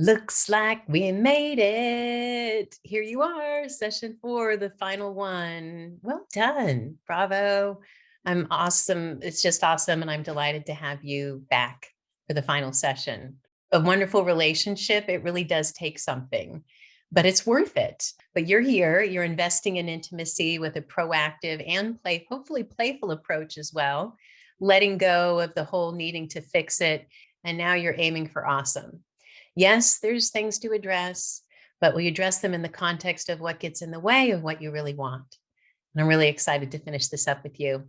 Looks like we made it. Here you are, session 4, the final one. Well done. Bravo. I'm awesome. It's just awesome. And I'm delighted to have you back for the final session. A wonderful relationship, it really does take something, but it's worth it. But you're here, you're investing in intimacy with a proactive and hopefully playful approach as well, letting go of the whole needing to fix it. And now you're aiming for awesome. Yes, there's things to address, but we address them in the context of what gets in the way of what you really want. And I'm really excited to finish this up with you.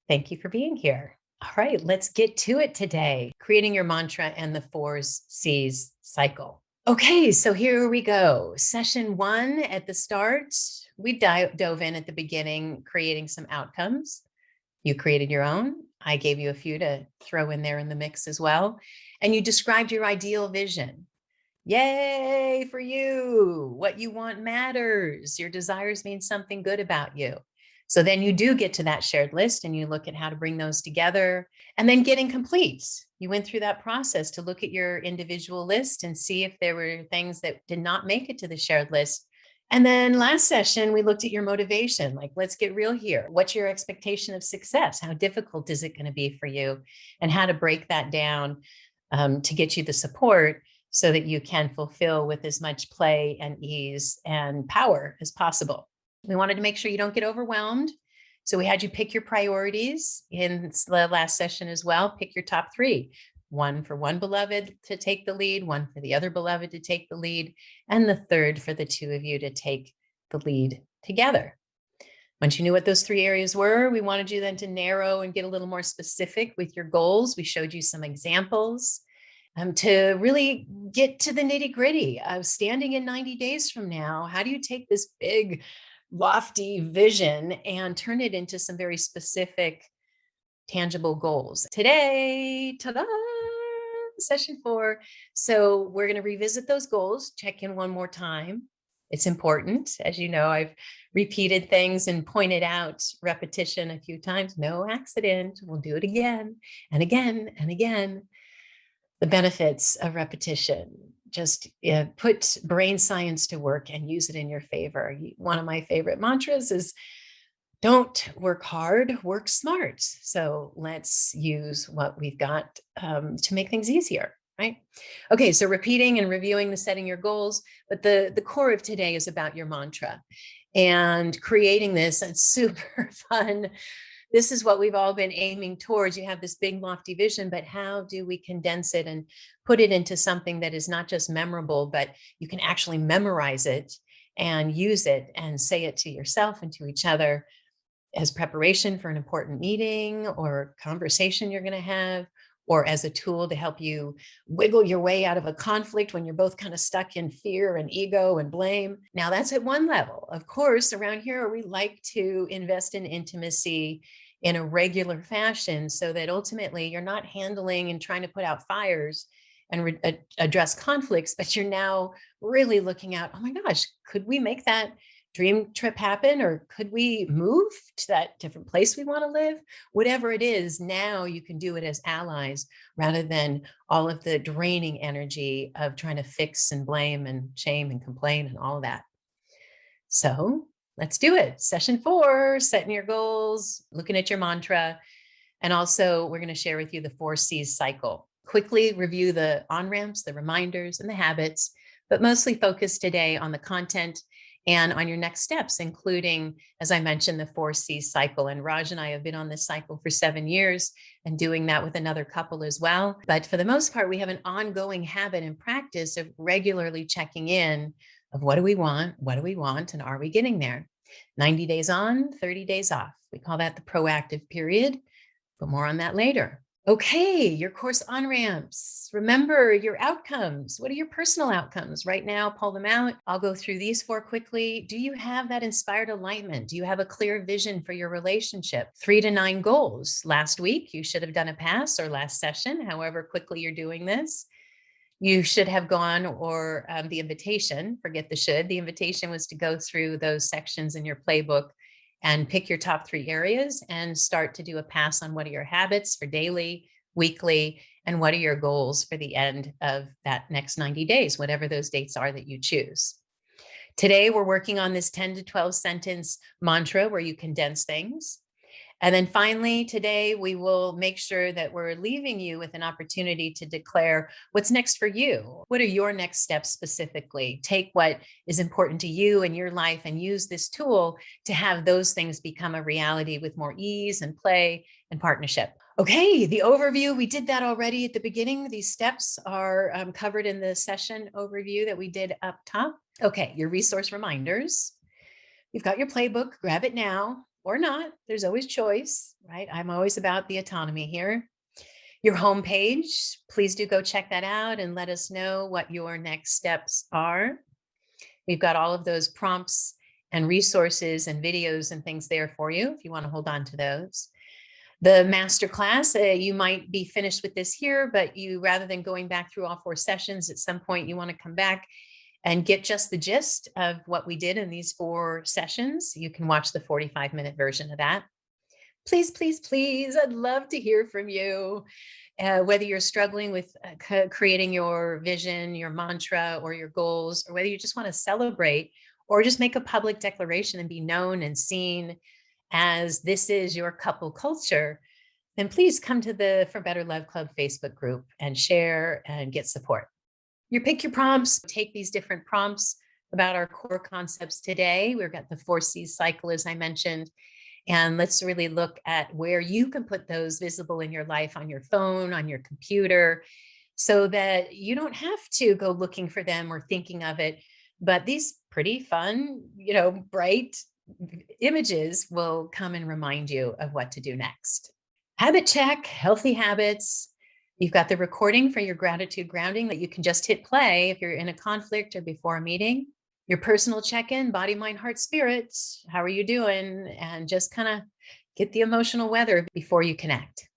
Thank you for being here. All right, let's get to it today. Creating your mantra and the 4Cs cycle. Okay, so here we go. Session 1 at the start, we dove in at the beginning, creating some outcomes. You created your own. I gave you a few to throw in there in the mix as well. And you described your ideal vision. Yay for you. What you want matters. Your desires mean something good about you. So then you do get to that shared list and you look at how to bring those together and then getting complete. You went through that process to look at your individual list and see if there were things that did not make it to the shared list. And then last session, we looked at your motivation. Like, let's get real here. What's your expectation of success? How difficult is it going to be for you? And how to break that down to get you the support so that you can fulfill with as much play and ease and power as possible. We wanted to make sure you don't get overwhelmed. So we had you pick your priorities in the last session as well. Pick your top 3. One for one beloved to take the lead, one for the other beloved to take the lead, and the third for the 2 of you to take the lead together. Once you knew what those 3 areas were, we wanted you then to narrow and get a little more specific with your goals. We showed you some examples to really get to the nitty gritty of standing in 90 days from now. How do you take this big, lofty vision and turn it into some very specific, tangible goals? Today, ta-da, session 4. So we're going to revisit those goals, check in one more time. It's important. As you know, I've repeated things and pointed out repetition a few times. No accident. We'll do it again and again and again. The benefits of repetition. Just put brain science to work and use it in your favor. One of my favorite mantras is don't work hard, work smart. So let's use what we've got to make things easier, right? Okay, so repeating and reviewing the setting your goals, but the core of today is about your mantra and creating this. It's super fun. This is what we've all been aiming towards. You have this big lofty vision, but how do we condense it and put it into something that is not just memorable, but you can actually memorize it and use it and say it to yourself and to each other as preparation for an important meeting or conversation you're going to have, or as a tool to help you wiggle your way out of a conflict when you're both kind of stuck in fear and ego and blame. Now that's at one level. Of course, around here, we like to invest in intimacy in a regular fashion so that ultimately you're not handling and trying to put out fires and address conflicts, but you're now really looking at, oh my gosh, could we make that dream trip happen? Or could we move to that different place we want to live? Whatever it is, now you can do it as allies rather than all of the draining energy of trying to fix and blame and shame and complain and all of that. So let's do it. Session 4, setting your goals, looking at your mantra. And also we're going to share with you the 4Cs cycle. Quickly review the on-ramps, the reminders, and the habits, but mostly focus today on the content and on your next steps, including, as I mentioned, the 4Cs cycle. And Raj and I have been on this cycle for 7 years and doing that with another couple as well. But for the most part, we have an ongoing habit and practice of regularly checking in of what do we want, and are we getting there? 90 days on, 30 days off. We call that the proactive period, but more on that later. Okay, your course on-ramps. Remember your outcomes. What are your personal outcomes? Right now, pull them out. I'll go through these 4 quickly. Do you have that inspired alignment? Do you have a clear vision for your relationship? 3 to 9 goals. Last week, you should have done a pass, or last session, however quickly you're doing this. You should have gone, or the invitation, forget the should. The invitation was to go through those sections in your playbook and pick your top 3 areas and start to do a pass on what are your habits for daily, weekly, And what are your goals for the end of that next 90 days, whatever those dates are that you choose. Today, we're working on this 10 to 12 sentence mantra where you condense things. And then finally, today, we will make sure that we're leaving you with an opportunity to declare what's next for you. What are your next steps specifically? Take what is important to you in your life and use this tool to have those things become a reality with more ease and play and partnership. Okay, the overview, we did that already at the beginning. These steps are covered in the session overview that we did up top. Okay, your resource reminders. You've got your playbook, grab it now or not. There's always choice, right? I'm always about the autonomy here. Your homepage, please do go check that out and let us know what your next steps are. We've got all of those prompts and resources and videos and things there for you if you want to hold on to those. The masterclass, you might be finished with this here, but you, rather than going back through all 4 sessions, at some point you want to come back and get just the gist of what we did in these 4 sessions. You can watch the 45-minute version of that. Please, please, please, I'd love to hear from you. Whether you're struggling with creating your vision, your mantra, or your goals, or whether you just want to celebrate or just make a public declaration and be known and seen as this is your couple culture, then please come to the For Better Love Club Facebook group and share and get support. You pick your prompts, take these different prompts about our core concepts today. We've got the 4 C's cycle, as I mentioned, and let's really look at where you can put those visible in your life, on your phone, on your computer, so that you don't have to go looking for them or thinking of it. But these pretty fun, bright images will come and remind you of what to do next. Habit check, healthy habits. You've got the recording for your gratitude grounding that you can just hit play if you're in a conflict or before a meeting. Your personal check-in, body, mind, heart, spirit. How are you doing? And just kind of get the emotional weather before you connect.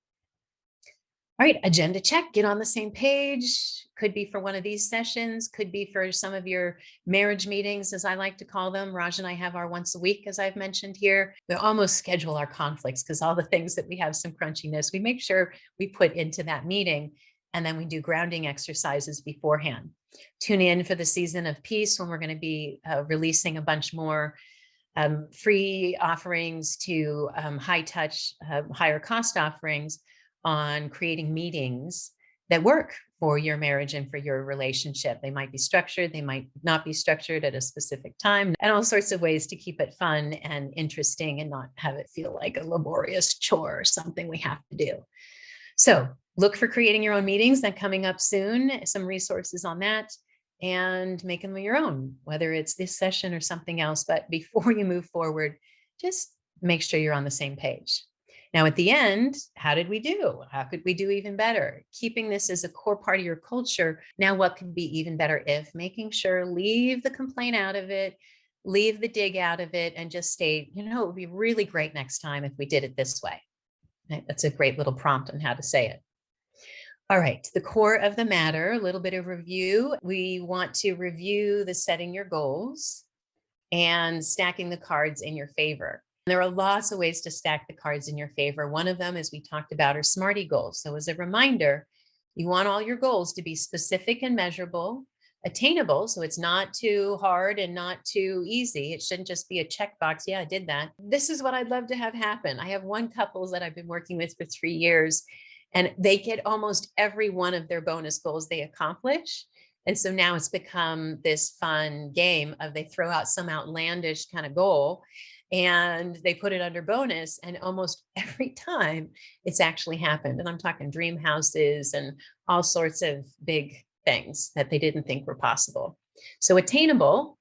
All right, agenda check, get on the same page. Could be for one of these sessions, could be for some of your marriage meetings, as I like to call them. Raj and I have our once a week, as I've mentioned here. We almost schedule our conflicts because all the things that we have some crunchiness, we make sure we put into that meeting. And then we do grounding exercises beforehand. Tune in for the season of peace when we're going to be releasing a bunch more free offerings to high touch, higher cost offerings on creating meetings that work for your marriage and for your relationship. They might be structured, they might not be structured at a specific time, and all sorts of ways to keep it fun and interesting and not have it feel like a laborious chore or something we have to do. So look for creating your own meetings that coming up soon, some resources on that, and make them your own, whether it's this session or something else. But before you move forward, just make sure you're on the same page. Now, at the end, how did we do? How could we do even better? Keeping this as a core part of your culture. Now, what could be even better if? Making sure, leave the complaint out of it, leave the dig out of it, and just state, it would be really great next time if we did it this way. Right? That's a great little prompt on how to say it. All right, the core of the matter, a little bit of review. We want to review the setting your goals and stacking the cards in your favor. There are lots of ways to stack the cards in your favor. One of them, as we talked about, are SMARTY goals. So as a reminder, you want all your goals to be specific and measurable, attainable. So it's not too hard and not too easy. It shouldn't just be a checkbox. Yeah, I did that. This is what I'd love to have happen. I have one couple that I've been working with for 3 years, and they get almost every one of their bonus goals they accomplish. And so now it's become this fun game of they throw out some outlandish kind of goal and they put it under bonus, and almost every time it's actually happened. And I'm talking dream houses and all sorts of big things that they didn't think were possible. So attainable,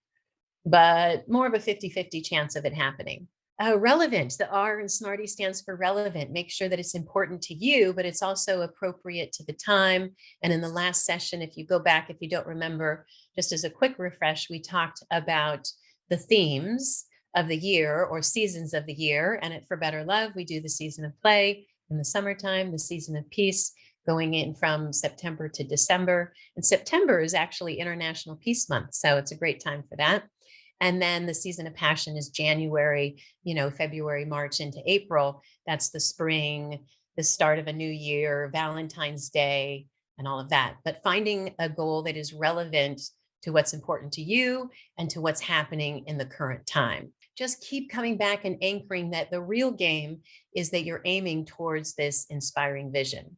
but more of a 50-50 chance of it happening. Relevant, the R in SMARTY stands for relevant. Make sure that it's important to you, but it's also appropriate to the time. And in the last session, if you go back, if you don't remember, just as a quick refresh, we talked about the themes of the year or seasons of the year. And at For Better Love, we do the season of play in the summertime, the season of peace going in from September to December. And September is actually International Peace Month. So it's a great time for that. And then the season of passion is January, February, March into April. That's the spring, the start of a new year, Valentine's Day, and all of that. But finding a goal that is relevant to what's important to you and to what's happening in the current time. Just keep coming back and anchoring that the real game is that you're aiming towards this inspiring vision.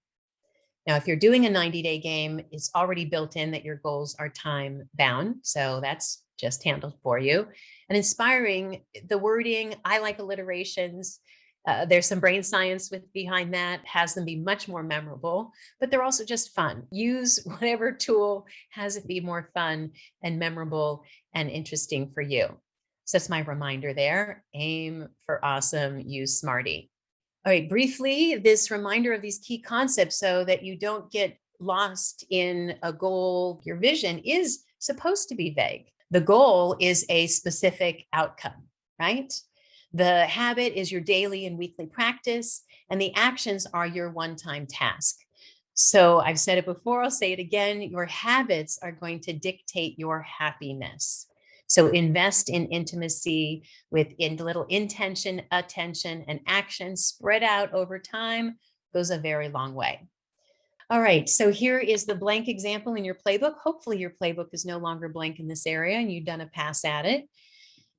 Now, if you're doing a 90-day game, it's already built in that your goals are time bound. So that's just handled for you. And inspiring, the wording, I like alliterations. There's some brain science with behind that, has them be much more memorable, but they're also just fun. Use whatever tool has it be more fun and memorable and interesting for you. So that's my reminder there. Aim for awesome, use Smarty. All right, briefly, this reminder of these key concepts so that you don't get lost in a goal. Your vision is supposed to be vague. The goal is a specific outcome, right? The habit is your daily and weekly practice, and the actions are your one-time task. So I've said it before, I'll say it again, your habits are going to dictate your happiness. So invest in intimacy with little intention, attention, and action spread out over time goes a very long way. All right, so here is the blank example in your playbook. Hopefully your playbook is no longer blank in this area and you've done a pass at it.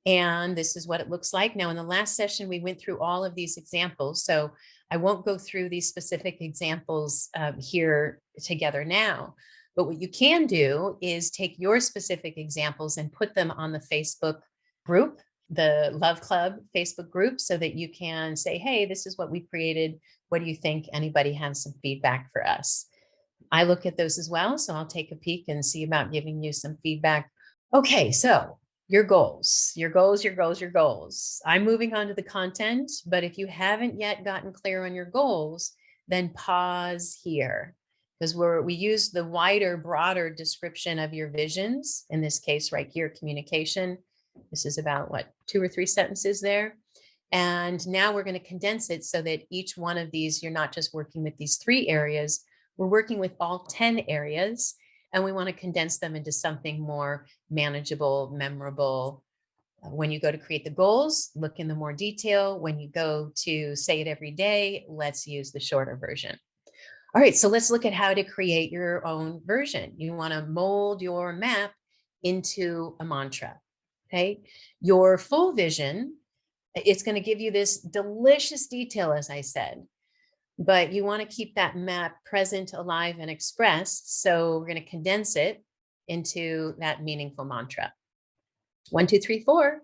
And this is what it looks like. Now, in the last session, we went through all of these examples. So I won't go through these specific examples here together now. But what you can do is take your specific examples and put them on the Facebook group, the Love Club Facebook group, so that you can say, hey, this is what we created. What do you think? Anybody have some feedback for us? I look at those as well. So I'll take a peek and see about giving you some feedback. Okay, so your goals, your goals, your goals, your goals. I'm moving on to the content, but if you haven't yet gotten clear on your goals, then pause here because we use the wider, broader description of your visions. In this case, right here, communication. This is about what, 2 or 3 sentences there. And now we're going to condense it so that each one of these, you're not just working with these 3 areas, we're working with all 10 areas. And we want to condense them into something more manageable, memorable. When you go to create the goals, look in the more detail. When you go to say it every day, let's use the shorter version. All right, so let's look at how to create your own version. You want to mold your map into a mantra, okay? Your full vision, it's going to give you this delicious detail, as I said, but you want to keep that map present, alive, and expressed. So we're going to condense it into that meaningful mantra. 1, 2, 3, 4,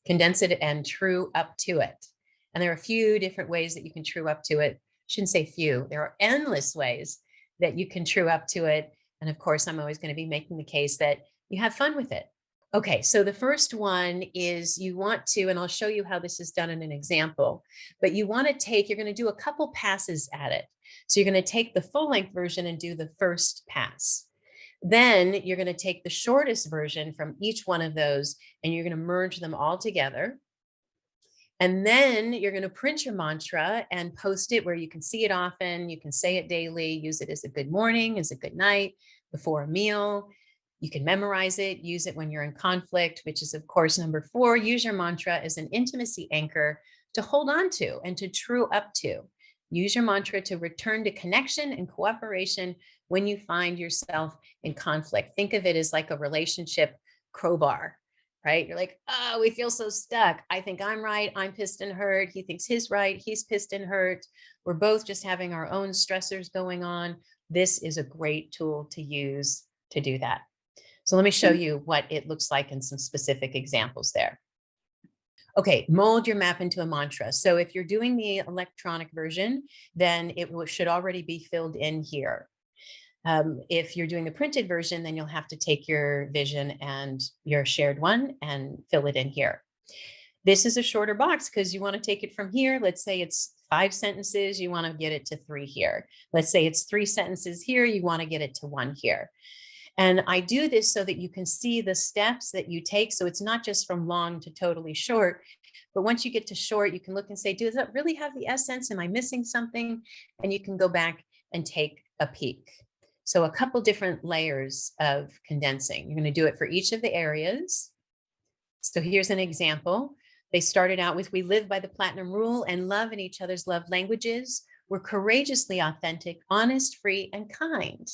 condense it and true up to it. And there are a few different ways that you can true up to it. Shouldn't say few, there are endless ways that you can true up to it. And of course, I'm always going to be making the case that you have fun with it. Okay, so the first one is you want to, and I'll show you how this is done in an example, but you want to take, you're going to do a couple passes at it. So you're going to take the full length version and do the first pass. Then you're going to take the shortest version from each one of those and you're going to merge them all together. And then you're going to print your mantra and post it where you can see it often. You can say it daily, use it as a good morning, as a good night, before a meal. You can memorize it, use it when you're in conflict, which is, of course, number 4. Use your mantra as an intimacy anchor to hold on to and to true up to. Use your mantra to return to connection and cooperation when you find yourself in conflict. Think of it as like a relationship crowbar, right? You're like, oh, we feel so stuck. I think I'm right. I'm pissed and hurt. He thinks he's right. He's pissed and hurt. We're both just having our own stressors going on. This is a great tool to use to do that. So let me show you what it looks like in some specific examples there. Okay, mold your map into a mantra. So if you're doing the electronic version, then it should already be filled in here. If you're doing the printed version, then you'll have to take your vision and your shared one and fill it in here. This is a shorter box because you want to take it from here. Let's say it's 5 sentences. You want to get it to 3 here. Let's say it's 3 sentences here. You want to get it to 1 here. And I do this so that you can see the steps that you take. So it's not just from long to totally short, but once you get to short, you can look and say, does that really have the essence? Am I missing something? And you can go back and take a peek. So a couple different layers of condensing. You're going to do it for each of the areas. So here's an example. They started out with, we live by the platinum rule and love in each other's love languages. We're courageously authentic, honest, free, and kind.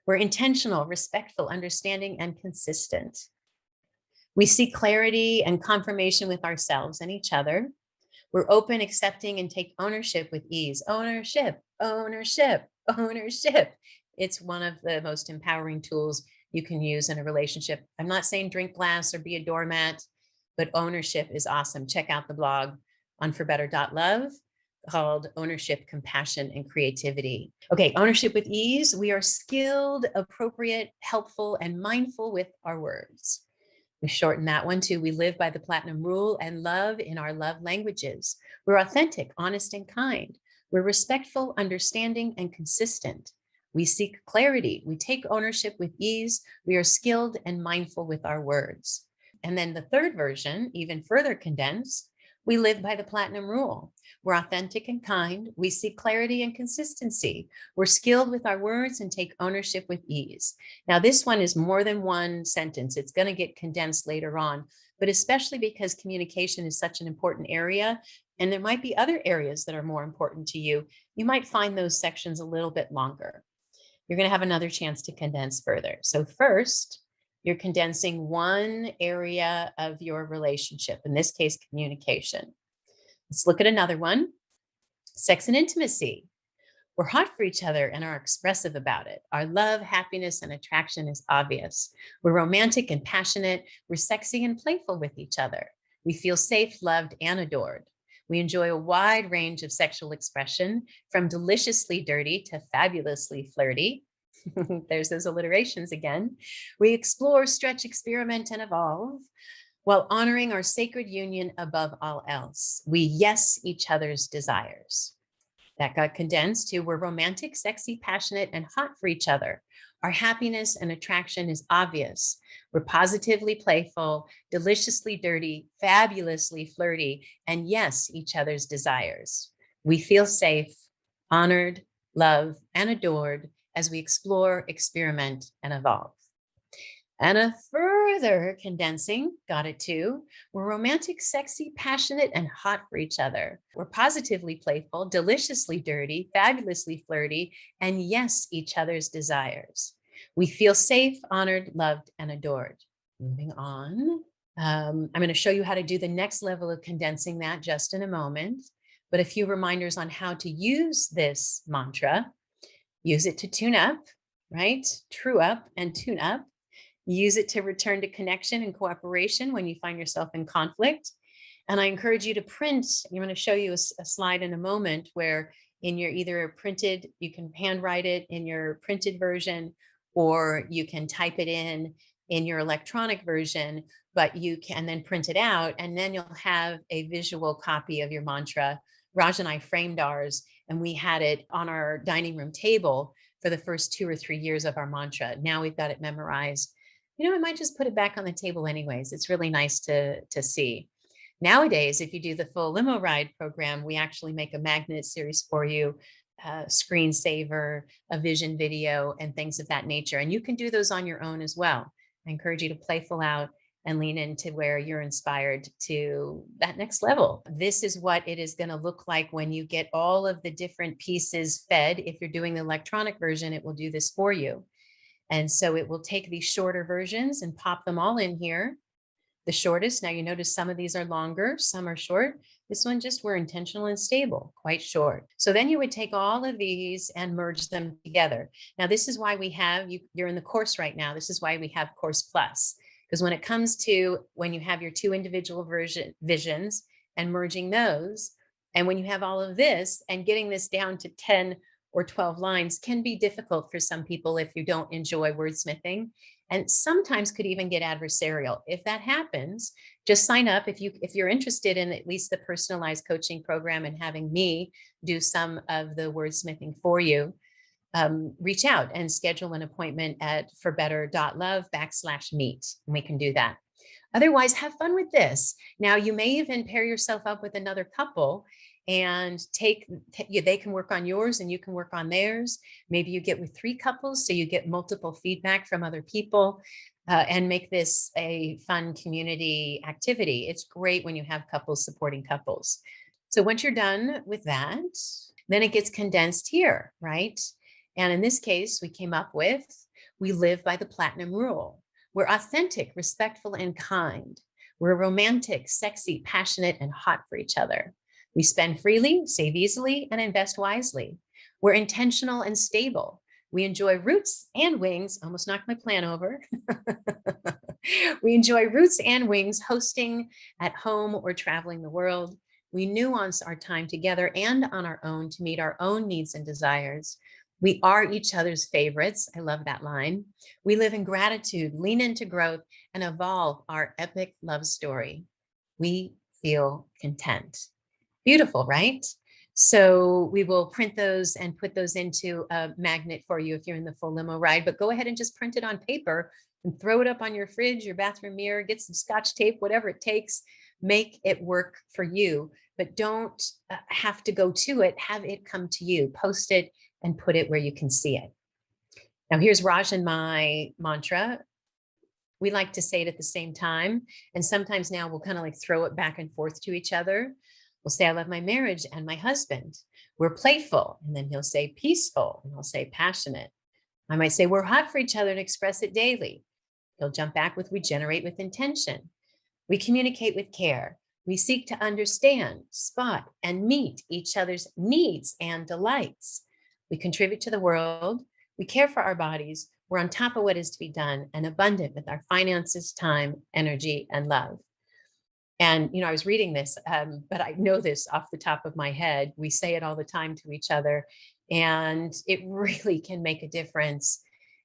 We're intentional, respectful, understanding, and consistent. We seek clarity and confirmation with ourselves and each other. We're open, accepting, and take ownership with ease. Ownership, ownership, ownership. It's one of the most empowering tools you can use in a relationship. I'm not saying drink glass or be a doormat, but ownership is awesome. Check out the blog on forbetter.love called Ownership, Compassion, and Creativity. Okay, ownership with ease. We are skilled, appropriate, helpful, and mindful with our words. We shorten that one too. We live by the platinum rule and love in our love languages. We're authentic, honest, and kind. We're respectful, understanding, and consistent. We seek clarity. We take ownership with ease. We are skilled and mindful with our words. And then the third version, even further condensed, we live by the platinum rule. We're authentic and kind. We seek clarity and consistency. We're skilled with our words and take ownership with ease. Now, this one is more than one sentence. It's going to get condensed later on, but especially because communication is such an important area, and there might be other areas that are more important to you, you might find those sections a little bit longer. You're going to have another chance to condense further. So first, you're condensing one area of your relationship, in this case, communication. Let's look at another one. Sex and intimacy. We're hot for each other and are expressive about it. Our love, happiness, and attraction is obvious. We're romantic and passionate. We're sexy and playful with each other. We feel safe, loved, and adored. We enjoy a wide range of sexual expression, from deliciously dirty to fabulously flirty. There's those alliterations again. We explore, stretch, experiment, and evolve while honoring our sacred union above all else. We yes each other's desires. That got condensed to we're romantic, sexy, passionate, and hot for each other. Our happiness and attraction is obvious. We're positively playful, deliciously dirty, fabulously flirty, and yes, each other's desires. We feel safe, honored, loved, and adored as we explore, experiment, and evolve. And a further condensing, got it too. We're romantic, sexy, passionate, and hot for each other. We're positively playful, deliciously dirty, fabulously flirty, and yes, each other's desires. We feel safe, honored, loved, and adored. Moving on. I'm going to show you how to do the next level of condensing that just in a moment, but a few reminders on how to use this mantra. Use it to tune up, right? True up and tune up. Use it to return to connection and cooperation when you find yourself in conflict. And I encourage you to print. I'm going to show you a slide in a moment where in your either printed, you can handwrite it in your printed version, or you can type it in your electronic version, but you can then print it out, and then you'll have a visual copy of your mantra. Raj and I framed ours, and we had it on our dining room table for the first 2 or 3 years of our mantra. Now we've got it memorized. I might just put it back on the table anyways. It's really nice to see. Nowadays, if you do the full limo ride program, we actually make a magnet series for you, screensaver, a vision video, and things of that nature. And you can do those on your own as well. I encourage you to playful out and lean into where you're inspired to that next level. This is what it is going to look like when you get all of the different pieces fed. If you're doing the electronic version, it will do this for you. And so it will take these shorter versions and pop them all in here. The shortest, now you notice some of these are longer, some are short. This one just we're intentional and stable, quite short. So then you would take all of these and merge them together. Now this is why we have, you're in the course right now, this is why we have Course Plus. Because when it comes to when you have your 2 individual visions and merging those, and when you have all of this and getting this down to 10 or 12 lines can be difficult for some people if you don't enjoy wordsmithing, and sometimes could even get adversarial. If that happens, just sign up. If you're interested in at least the personalized coaching program and having me do some of the wordsmithing for you, reach out and schedule an appointment at forbetter.love/meet, and we can do that. Otherwise, have fun with this. Now, you may even pair yourself up with another couple and they can work on yours and you can work on theirs. Maybe you get with 3 couples, so you get multiple feedback from other people, and make this a fun community activity. It's great when you have couples supporting couples. So once you're done with that, Then it gets condensed here, right? And in this case, we came up with, we live by the platinum rule. We're authentic, respectful, and kind. We're romantic, sexy, passionate, and hot for each other. We spend freely, save easily, and invest wisely. We're intentional and stable. We enjoy roots and wings. Almost knocked my plan over. We enjoy roots and wings, hosting at home or traveling the world. We nuance our time together and on our own to meet our own needs and desires. We are each other's favorites. I love that line. We live in gratitude, lean into growth, and evolve our epic love story. We feel content. Beautiful, right? So we will print those and put those into a magnet for you if you're in the full limo ride, but go ahead and just print it on paper and throw it up on your fridge, your bathroom mirror, get some scotch tape, whatever it takes, make it work for you, but don't have to go to it, have it come to you, post it and put it where you can see it. Now here's Raj and my mantra. We like to say it at the same time. And sometimes now we'll kind of like throw it back and forth to each other. We'll say, I love my marriage and my husband. We're playful. And then he'll say peaceful. And I'll say passionate. I might say we're hot for each other and express it daily. He'll jump back with we generate with intention. We communicate with care. We seek to understand, spot, and meet each other's needs and delights. We contribute to the world. We care for our bodies. We're on top of what is to be done and abundant with our finances, time, energy, and love. And, I was reading this, but I know this off the top of my head. We say it all the time to each other, and it really can make a difference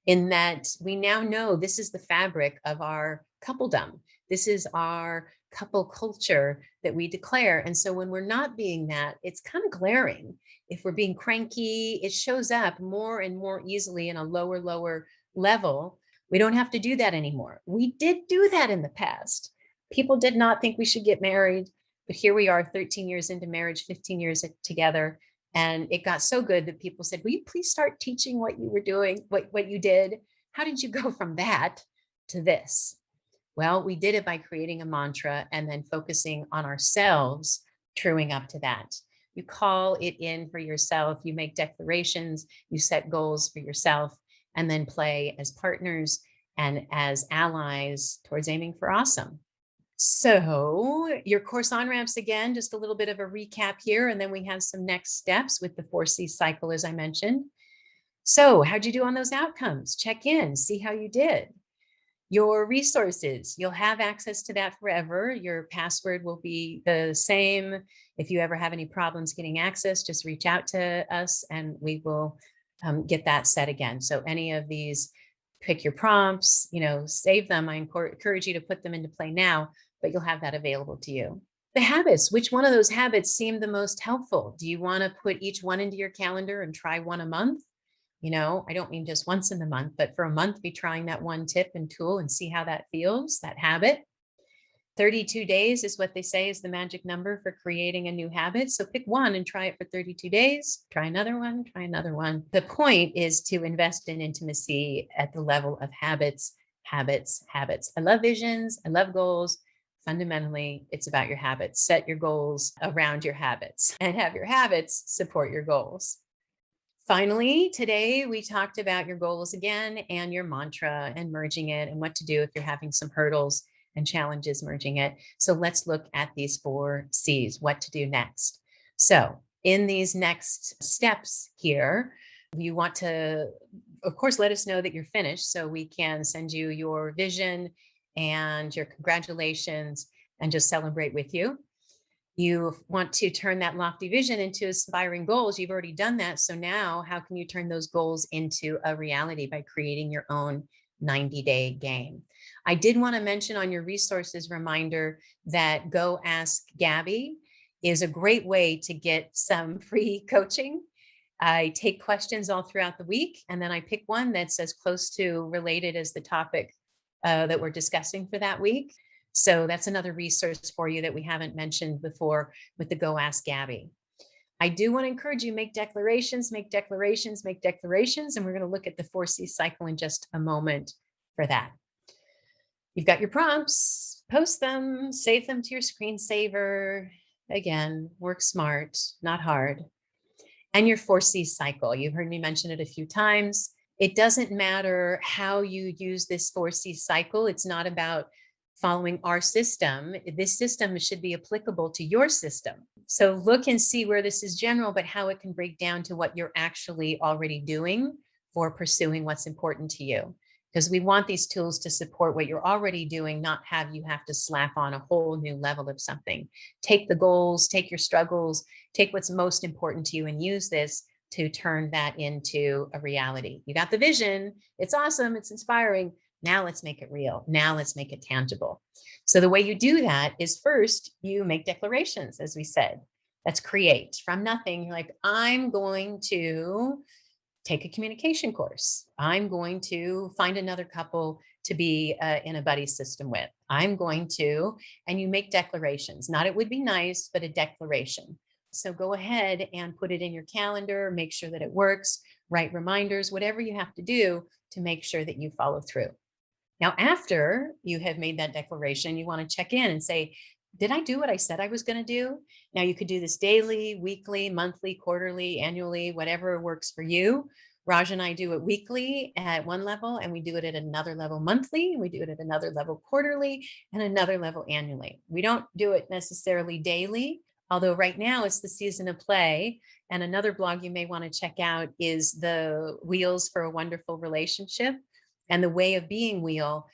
in that we now know this is the fabric of our coupledom. This is our couple culture that we declare. And so when we're not being that, it's kind of glaring. If we're being cranky, it shows up more and more easily in a lower level. We don't have to do that anymore. We did do that in the past. People did not think we should get married, but here we are 13 years into marriage, 15 years together. And it got so good that people said, will you please start teaching what you were doing, what you did? How did you go from that to this? Well, we did it by creating a mantra and then focusing on ourselves, truing up to that. You call it in for yourself, you make declarations, you set goals for yourself, and then play as partners and as allies towards aiming for awesome. So your course on-ramps again, just a little bit of a recap here, and then we have some next steps with the 4C cycle, as I mentioned. So how'd you do on those outcomes? Check in, see how you did. Your resources, you'll have access to that forever. Your password will be the same. If you ever have any problems getting access, just reach out to us and we will get that set again. So any of these, pick your prompts, save them. I encourage you to put them into play now, but you'll have that available to you. The habits, which one of those habits seemed the most helpful? Do you want to put each one into your calendar and try one a month? I don't mean just once in the month, but for a month, be trying that one tip and tool and see how that feels, that habit. 32 days is what they say is the magic number for creating a new habit. So pick one and try it for 32 days, try another one, try another one. The point is to invest in intimacy at the level of habits, habits, habits. I love visions. I love goals. Fundamentally, it's about your habits. Set your goals around your habits and have your habits support your goals. Finally, today we talked about your goals again and your mantra and merging it and what to do if you're having some hurdles and challenges merging it. So let's look at these 4 C's, what to do next. So in these next steps here, you want to, of course, let us know that you're finished so we can send you your vision and your congratulations and just celebrate with you. You want to turn that lofty vision into aspiring goals. You've already done that. So now how can you turn those goals into a reality by creating your own 90-day game? I did want to mention on your resources reminder that Go Ask Gabby is a great way to get some free coaching. I take questions all throughout the week, and then I pick one that's as close to related as the topic that we're discussing for that week. So that's another resource for you that we haven't mentioned before with the Go Ask Gabby. I do want to encourage you, make declarations, make declarations, make declarations. And we're going to look at the 4C cycle in just a moment for that. You've got your prompts, post them, save them to your screensaver. Again, work smart, not hard. and your 4C cycle. You've heard me mention it a few times. It doesn't matter how you use this 4C cycle. It's not about following our system. This system should be applicable to your system. So look and see where this is general, but how it can break down to what you're actually already doing for pursuing what's important to you. Because we want these tools to support what you're already doing, not have you have to slap on a whole new level of something. Take the goals, take your struggles, take what's most important to you and use this to turn that into a reality. You got the vision. It's awesome. It's inspiring. Now let's make it real. Now let's make it tangible. So the way you do that is first you make declarations, as we said. That's create from nothing. You're like, I'm going to take a communication course. I'm going to find another couple to be in a buddy system with. I'm going to, and you make declarations. Not it would be nice, but a declaration. So go ahead and put it in your calendar, make sure that it works, write reminders, whatever you have to do to make sure that you follow through. Now, after you have made that declaration, you want to check in and say, did I do what I said I was going to do? Now, you could do this daily, weekly, monthly, quarterly, annually, whatever works for you. Raj and I do it weekly at one level, and we do it at another level monthly, and we do it at another level quarterly, and another level annually. We don't do it necessarily daily, although right now it's the season of play. And another blog you may want to check out is the Wheels for a Wonderful Relationship. And the Way of Being wheel,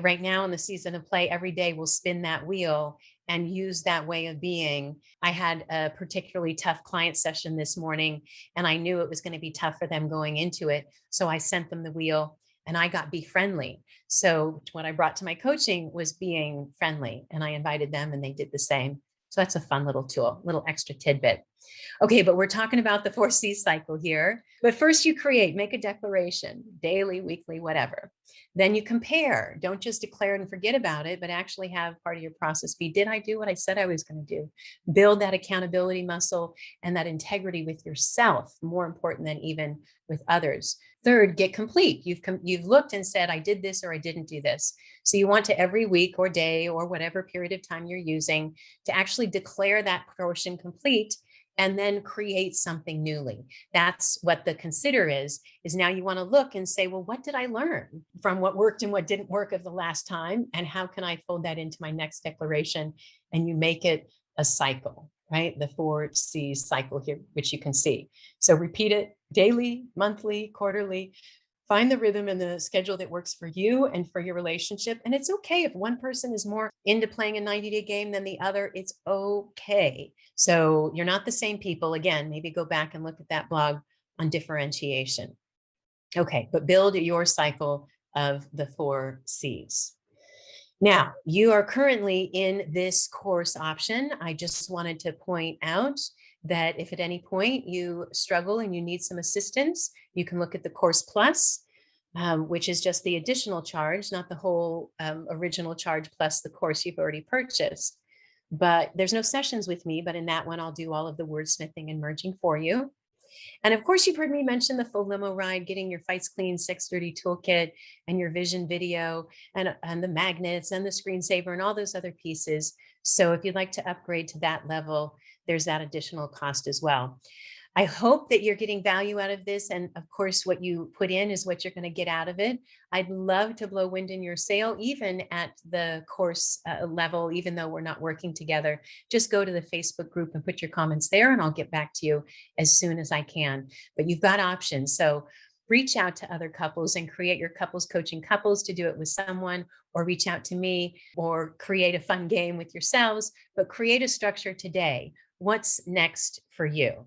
right now in the season of play, every day we'll spin that wheel and use that way of being. I had a particularly tough client session this morning, and I knew it was going to be tough for them going into it. So I sent them the wheel and I got be friendly. So what I brought to my coaching was being friendly, and I invited them and they did the same. So that's a fun little tool, little extra tidbit. Okay, but we're talking about the 4C cycle here. But first you create, make a declaration, daily, weekly, whatever. Then you compare. Don't just declare and forget about it, but actually have part of your process be, did I do what I said I was going to do? Build that accountability muscle and that integrity with yourself, more important than even with others. Third, get complete. You've looked and said, I did this or I didn't do this. So you want to every week or day or whatever period of time you're using to actually declare that portion complete and then create something newly. That's what the consider is now you want to look and say, well, what did I learn from what worked and what didn't work of the last time? And how can I fold that into my next declaration? And you make it a cycle, right? The 4C cycle here, which you can see. So repeat it daily, monthly, quarterly. Find the rhythm and the schedule that works for you and for your relationship. And it's okay if one person is more into playing a 90-day game than the other. It's okay. So you're not the same people. Again, maybe go back and look at that blog on differentiation. Okay, but build your cycle of the 4Cs. Now, you are currently in this course option. I just wanted to point out that if at any point you struggle and you need some assistance, you can look at the Course Plus, which is just the additional charge, not the whole original charge plus the course you've already purchased. But there's no sessions with me, but in that one, I'll do all of the wordsmithing and merging for you. And of course, you've heard me mention the full limo ride, getting your Fights Clean 630 toolkit and your vision video and the magnets and the screensaver and all those other pieces. So if you'd like to upgrade to that level, there's that additional cost as well. I hope that you're getting value out of this. And of course, what you put in is what you're going to get out of it. I'd love to blow wind in your sail, even at the course level, even though we're not working together. Just go to the Facebook group and put your comments there, and I'll get back to you as soon as I can. But you've got options. So reach out to other couples and create your couples coaching couples to do it with someone, or reach out to me, or create a fun game with yourselves, but create a structure today. What's next for you?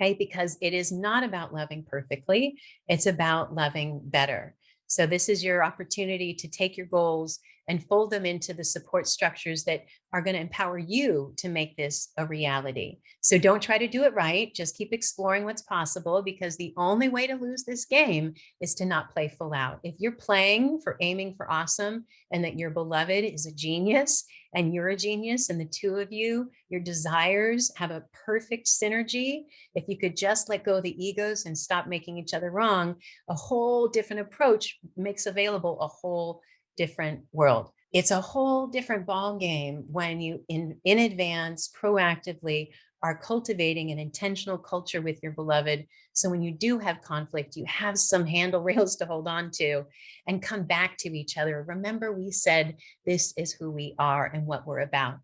Okay, because it is not about loving perfectly, it's about loving better. So this is your opportunity to take your goals and fold them into the support structures that are going to empower you to make this a reality. So don't try to do it right. Just keep exploring what's possible, because the only way to lose this game is to not play full out. If you're playing for aiming for awesome, and that your beloved is a genius and you're a genius, and the two of you, your desires have a perfect synergy. If you could just let go of the egos and stop making each other wrong, a whole different approach makes available a whole different world. It's a whole different ball game when you in advance proactively are cultivating an intentional culture with your beloved. So when you do have conflict, you have some handle rails to hold on to and come back to each other. Remember, we said this is who we are and what we're about.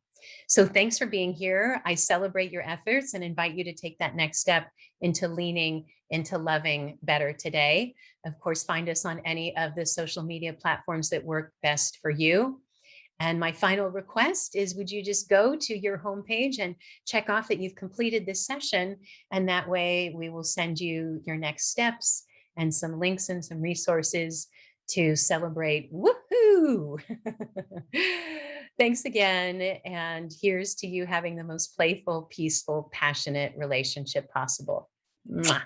So thanks for being here. I celebrate your efforts and invite you to take that next step into leaning into loving better today. Of course, find us on any of the social media platforms that work best for you. And my final request is, would you just go to your homepage and check off that you've completed this session? And that way we will send you your next steps and some links and some resources to celebrate. Woohoo! Thanks again. And here's to you having the most playful, peaceful, passionate relationship possible. Mwah.